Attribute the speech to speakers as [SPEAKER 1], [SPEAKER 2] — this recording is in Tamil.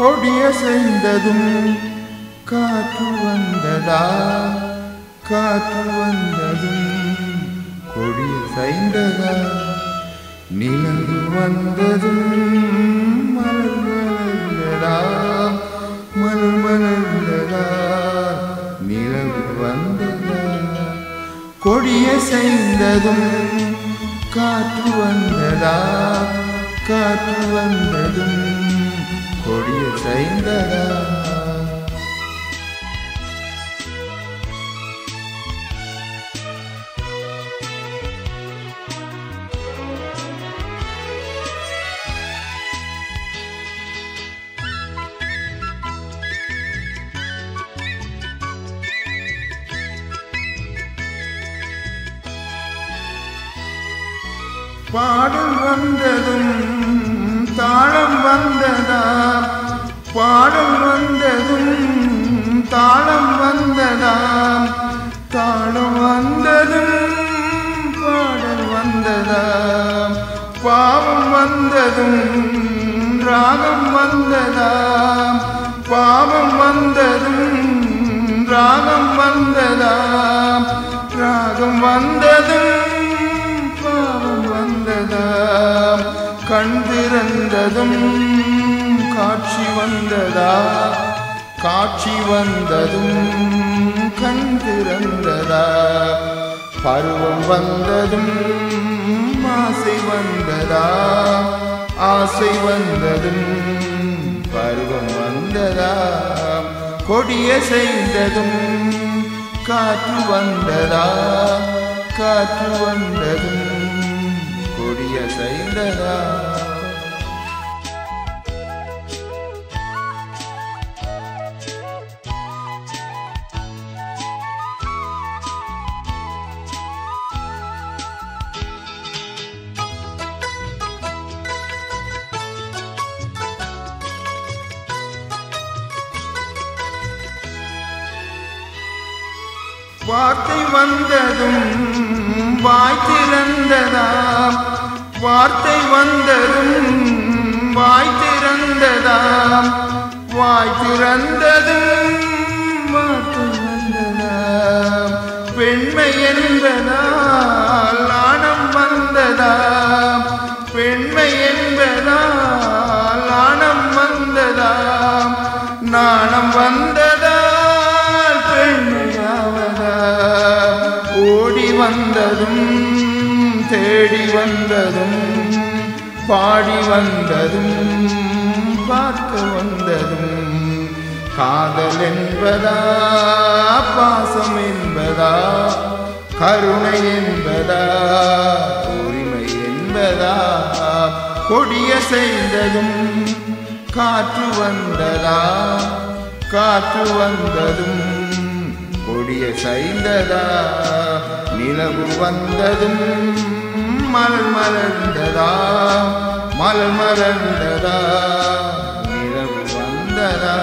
[SPEAKER 1] கொடியசைந்ததும் காற்று வந்ததா காற்று வந்ததும் கொடியசைந்ததா நிலவு வந்ததும் மலர் மலர்ந்ததா மலர் மலர்ந்ததா நிலவு வந்ததா கொடியசைந்ததும் காற்று வந்ததா காற்று வந்ததும் கொடியசைந்ததா பாடல் வந்ததும் தாளம் வந்ததா பாடல் வந்ததும் தாளம் வந்ததா தாளம் வந்ததும் பாடல் வந்ததா பாவம் வந்ததும் ராகம் வந்ததா பாவம் வந்ததும் ராகம் வந்ததா ராகம் வந்ததும் கண் திறந்ததும் காட்சி வந்ததா காட்சி வந்ததும் கண் திறந்ததா பருவம் வந்ததும் ஆசை வந்ததா ஆசை வந்ததும் பருவம் வந்ததா கொடியசைந்ததும் காற்று வந்ததா காற்று வந்ததும் கொடியசைந்ததா வார்த்தை வந்ததும் வாய் திறந்ததா வார்த்தை வந்ததும் வாய் திறந்ததா வாய் திறந்ததும் வார்த்தை வந்ததா பெண்மை என்பதால் நாணம் வந்ததா பெண்மை என்பதால் நாணம் வந்ததா நாணம் வந்ததா பெண்மையாவதா ஓடி வந்ததும் தேடி வந்ததும் பாடி வந்ததும் பார்க்க வந்ததும் காதல் என்பதா பாசம் என்பதா கருணை என்பதா உரிமை என்பதா கொடியசைந்ததும் காற்று வந்ததா காற்று வந்ததும் கொடியசைந்ததா நிலவு வந்ததும் மலர் மலர்ந்ததா மலர் மலர்ந்ததா நிலவு வந்ததா